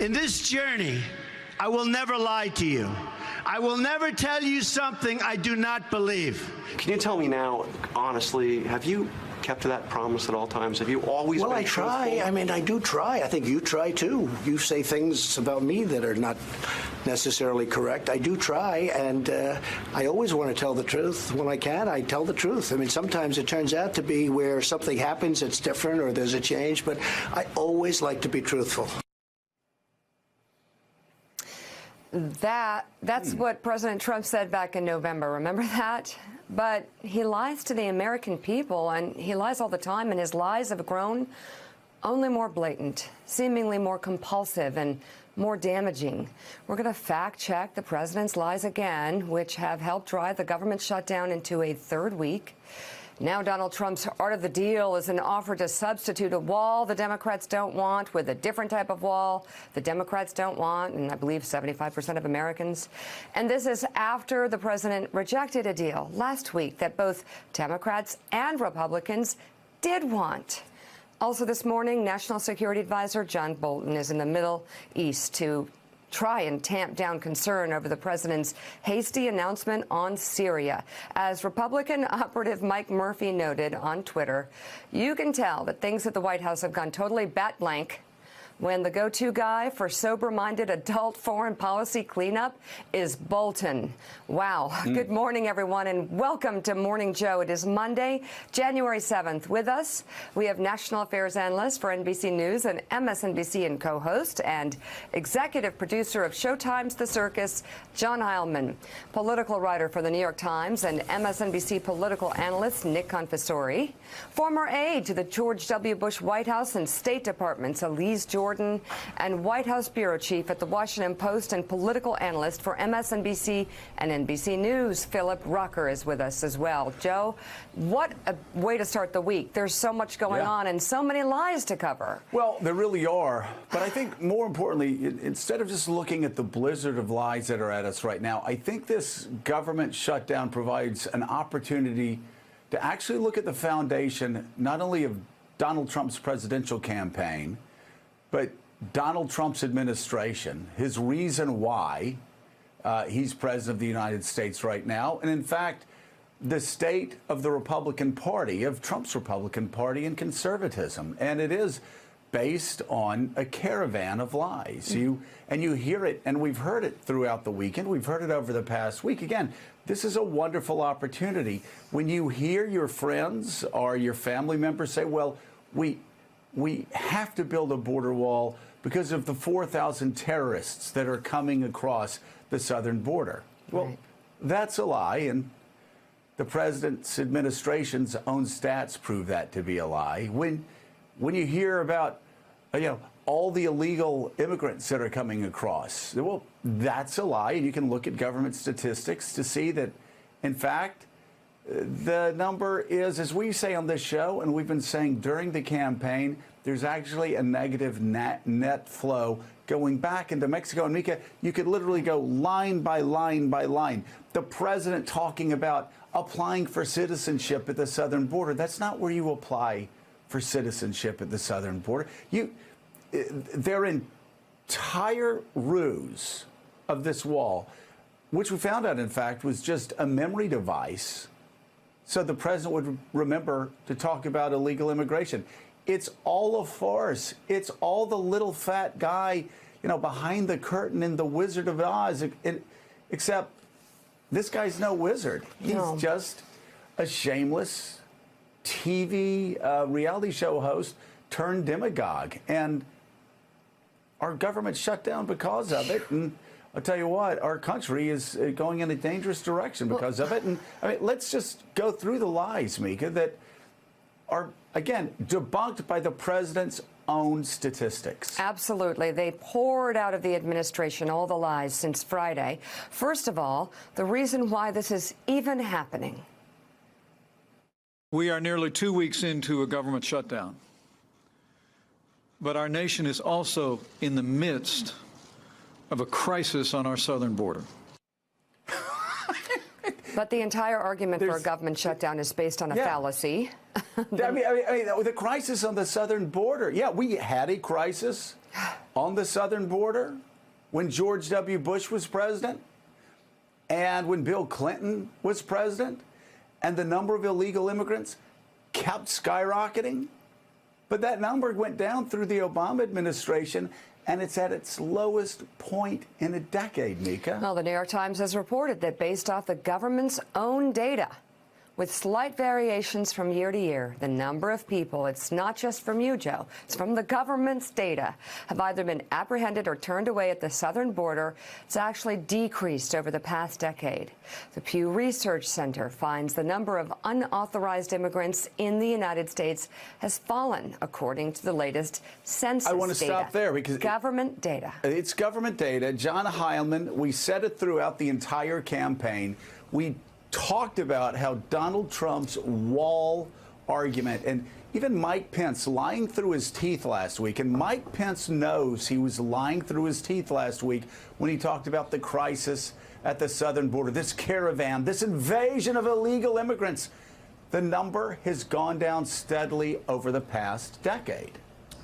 In this journey, I will never lie to you. I will never tell you something I do not believe. Can you tell me now, honestly, have you kept to that promise at all times? Have you always been truthful? Well, I try. I mean, I do try. I think you try, too. You say things about me that are not necessarily correct. I do try, and I always want to tell the truth. When I can, I tell the truth. I mean, sometimes it turns out to be where something happens, it's different, or there's a change, but I always like to be truthful. That's what President Trump said back in November. Remember that? But he lies to the American people, and he lies all the time, and his lies have grown only more blatant, seemingly more compulsive and more damaging. We're going to fact-check the president's lies again, which have helped drive the government shutdown into a third week. Now Donald Trump's art of the deal is an offer to substitute a wall the Democrats don't want with a different type of wall the Democrats don't want, and I believe 75% of Americans. And this is after the president rejected a deal last week that both Democrats and Republicans did want. Also this morning, National Security Advisor John Bolton is in the Middle East to try and tamp down concern over the president's hasty announcement on Syria. As Republican operative Mike Murphy noted on Twitter, you can tell that things at the White House have gone totally bat blank when the go-to guy for sober-minded adult foreign policy cleanup is Bolton. Wow. Good morning, everyone, and welcome to Morning Joe. It is Monday, January 7th. With us, we have national affairs analyst for NBC News and MSNBC and co-host and executive producer of Showtime's The Circus, John Heilman, political writer for The New York Times and MSNBC political analyst Nick Confessori, former aide to the George W. Bush White House and State Departments Elise Jordan, and White House bureau chief at the Washington Post and political analyst for MSNBC and NBC News, Philip Rucker, is with us as well. Joe, what a way to start the week. There's so much going on and so many lies to cover. Well, there really are. But I think more importantly, instead of just looking at the blizzard of lies that are at us right now, I think this government shutdown provides an opportunity to actually look at the foundation not only of Donald Trump's presidential campaign, but Donald Trump's administration, his reason why he's president of the United States right now, and in fact, the state of the Republican Party, of Trump's Republican Party and conservatism. And it is based on a caravan of lies. You hear it, and we've heard it throughout the weekend. We've heard it over the past week. Again, this is a wonderful opportunity. When you hear your friends or your family members say, well, we have to build a border wall because of the 4,000 terrorists that are coming across the southern border. Well, that's a lie, and the president's administration's own stats prove that to be a lie. When you hear about, all the illegal immigrants that are coming across, well, that's a lie, and you can look at government statistics to see that, in fact, the number is, as we say on this show, and we've been saying during the campaign, there's actually a negative net flow going back into Mexico. And Mika, you could literally go line by line by line. The president talking about applying for citizenship at the southern border. That's not where you apply for citizenship at the southern border. Their entire ruse of this wall, which we found out, in fact, was just a memory device so the president would remember to talk about illegal immigration. It's all a farce. It's all the little fat guy, behind the curtain in The Wizard of Oz, except this guy's no wizard. He's just a shameless TV reality show host turned demagogue. And our government shut down because of it. And I'll tell you what, our country is going in a dangerous direction because of it. And I mean, let's just go through the lies, Mika, that are, again, debunked by the president's own statistics. Absolutely. They poured out of the administration all the lies since Friday. First of all, the reason why this is even happening. We are nearly 2 weeks into a government shutdown. But our nation is also in the midst of a crisis on our southern border. But the entire argument for a government shutdown is based on a fallacy. I mean, the crisis on the southern border. Yeah, we had a crisis on the southern border when George W. Bush was president and when Bill Clinton was president, and the number of illegal immigrants kept skyrocketing. But that number went down through the Obama administration, and it's at its lowest point in a decade, Mika. Well, the New York Times has reported that based off the government's own data, with slight variations from year to year, the number of people, it's not just from you, Joe, it's from the government's data, have either been apprehended or turned away at the southern border. It's actually decreased over the past decade. The Pew Research Center finds the number of unauthorized immigrants in the United States has fallen, according to the latest census data. I want to stop there because government data. It's government data. John Heilman, we said it throughout the entire campaign. We talked about how Donald Trump's wall argument, and even Mike Pence lying through his teeth last week, and Mike Pence knows he was lying through his teeth last week when he talked about the crisis at the southern border, this caravan, this invasion of illegal immigrants. The number has gone down steadily over the past decade.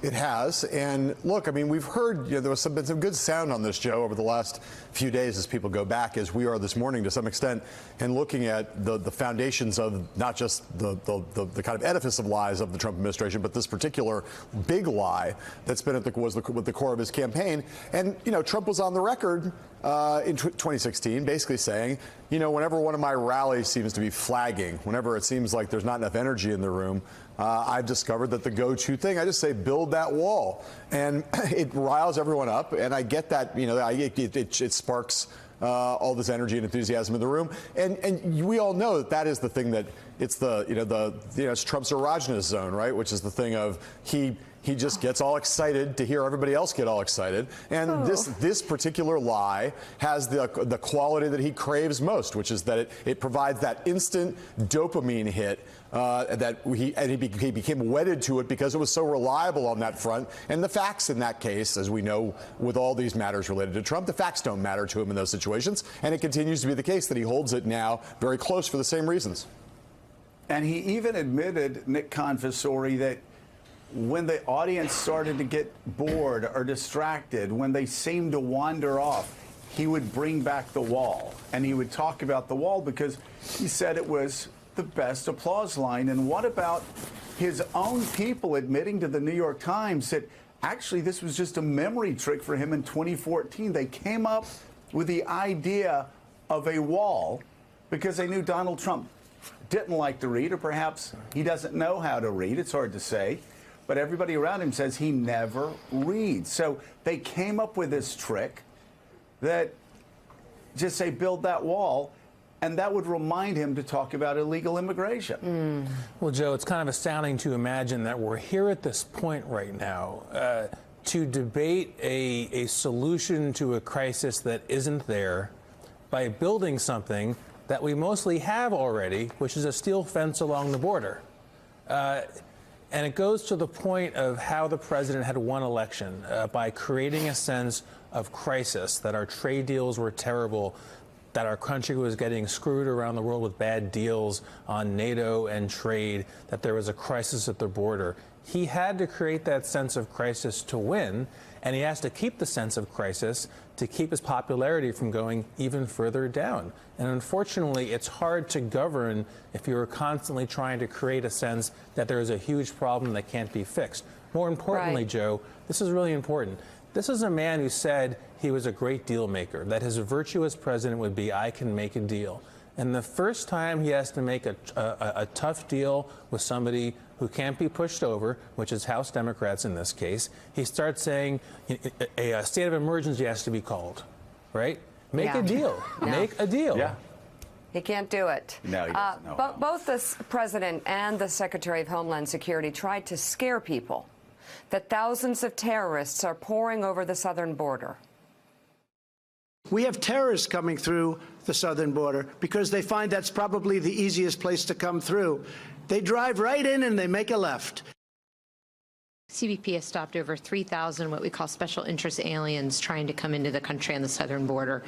It has. And look, I mean, we've heard, there was been some good sound on this, Joe, over the last few days as people go back, as we are this morning to some extent, and looking at the foundations of not just the kind of edifice of lies of the Trump administration, but this particular big lie that's been at the core of his campaign. And, Trump was on the record in 2016 basically saying, whenever one of my rallies seems to be flagging, whenever it seems like there's not enough energy in the room, I've discovered that the go-to thing, I just say, build that wall. And it riles everyone up. And I get that, it sparks all this energy and enthusiasm in the room. And we all know that is the thing that it's it's Trump's erogenous zone, right? Which is the thing of he just gets all excited to hear everybody else get all excited. And this particular lie has the quality that he craves most, which is that it provides that instant dopamine hit that he became wedded to it because it was so reliable on that front. And the facts in that case, as we know with all these matters related to Trump, the facts don't matter to him in those situations. And it continues to be the case that he holds it now very close for the same reasons. And he even admitted, Nick Confessori, that when the audience started to get bored or distracted, when they seemed to wander off, he would bring back the wall. And he would talk about the wall because he said it was the best applause line. And what about his own people admitting to the New York Times that actually this was just a memory trick for him in 2014? They came up with the idea of a wall because they knew Donald Trump didn't like to read, or perhaps he doesn't know how to read. It's hard to say. But everybody around him says he never reads. So they came up with this trick that just say, build that wall, and that would remind him to talk about illegal immigration. Well, Joe, it's kind of astounding to imagine that we're here at this point right now to debate a solution to a crisis that isn't there by building something that we mostly have already, which is a steel fence along the border. And it goes to the point of how the president had won election by creating a sense of crisis, that our trade deals were terrible, that our country was getting screwed around the world with bad deals on NATO and trade, that there was a crisis at the border. He had to create that sense of crisis to win, and he has to keep the sense of crisis to keep his popularity from going even further down. And unfortunately, it's hard to govern if you're constantly trying to create a sense that there is a huge problem that can't be fixed. More importantly, Joe, this is really important. This is a man who said he was a great deal maker, that his virtue as president would be, I can make a deal. And the first time he has to make a tough deal with somebody who can't be pushed over, which is House Democrats in this case, he starts saying a state of emergency has to be called, right? Make a deal. No. Make a deal. Yeah. He can't do it. No, he doesn't. No. Both the president and the Secretary of Homeland Security tried to scare people that thousands of terrorists are pouring over the southern border. We have terrorists coming through the southern border because they find that's probably the easiest place to come through. They drive right in and they make a left. CBP has stopped over 3,000 what we call special interest aliens trying to come into the country on the southern border.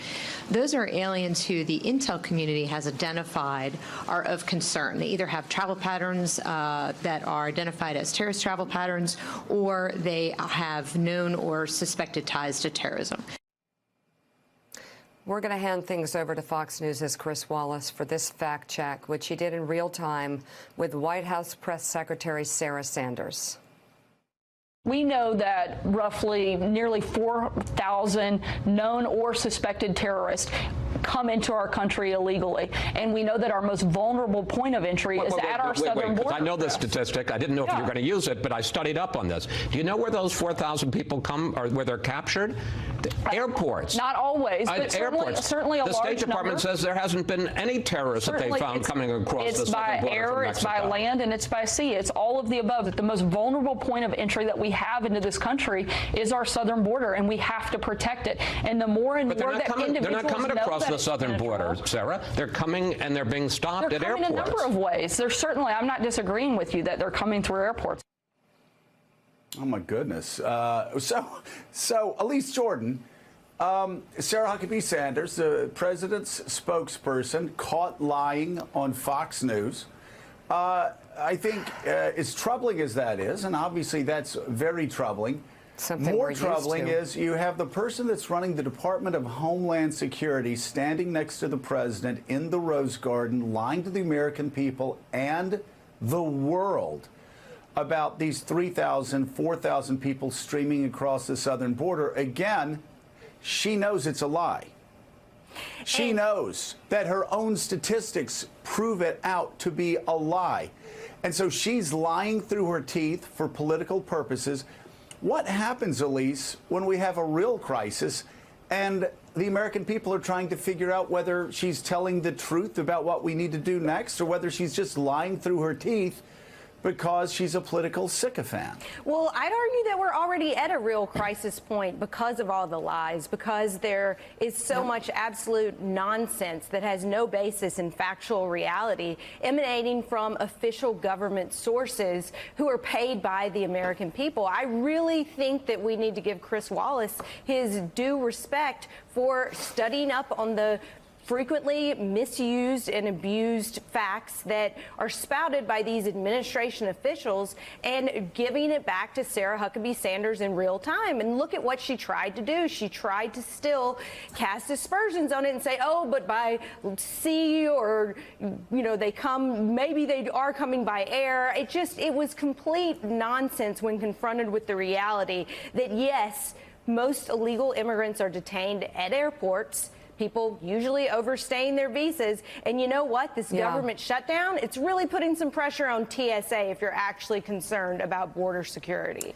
Those are aliens who the intel community has identified are of concern. They either have travel patterns that are identified as terrorist travel patterns, or they have known or suspected ties to terrorism. We're going to hand things over to Fox News' Chris Wallace for this fact check, which he did in real time with White House Press Secretary Sarah Sanders. We know that roughly nearly 4,000 known or suspected terrorists come into our country illegally. And we know that our most vulnerable point of entry is at our southern border. I know this statistic. I didn't know if you were going to use it, but I studied up on this. Do you know where those 4,000 people come, or where they're captured? Airports. Not always, but certainly a large number. The State Department says there hasn't been any terrorists that they found coming across the southern border from Mexico. It's by air, it's by land, and it's by sea. It's all of the above. The most vulnerable point of entry that we have into this country is our southern border, and we have to protect it. And the more and more that individuals they're not coming across the southern penetrable. border, Sarah. They're coming and they're being stopped at airports. They're coming a number of ways. There's certainly, I'm not disagreeing with you that they're coming through airports. Oh my goodness. So Elise Jordan, Sarah Huckabee Sanders, the president's spokesperson, caught lying on Fox News. I think as troubling as that is, and obviously that's very troubling, more troubling is you have the person that's running the Department of Homeland Security standing next to the president in the Rose Garden, lying to the American people and the world about these 3,000, 4,000 people streaming across the southern border. Again, she knows it's a lie. She knows that her own statistics prove it out to be a lie. And so she's lying through her teeth for political purposes. What happens, Elise, when we have a real crisis and the American people are trying to figure out whether she's telling the truth about what we need to do next, or whether she's just lying through her teeth because she's a political sycophant? Well, I'd argue that we're already at a real crisis point because of all the lies, because there is so much absolute nonsense that has no basis in factual reality emanating from official government sources who are paid by the American people. I really think that we need to give Chris Wallace his due respect for studying up on the frequently misused and abused facts that are spouted by these administration officials and giving it back to Sarah Huckabee Sanders in real time. And look at what she tried to do. She tried to still cast aspersions on it and say, oh, but by sea, or, you know, maybe they are coming by air. It was complete nonsense when confronted with the reality that, yes, most illegal immigrants are detained at airports. People usually overstaying their visas. And you know what? This government shutdown, it's really putting some pressure on TSA if you're actually concerned about border security.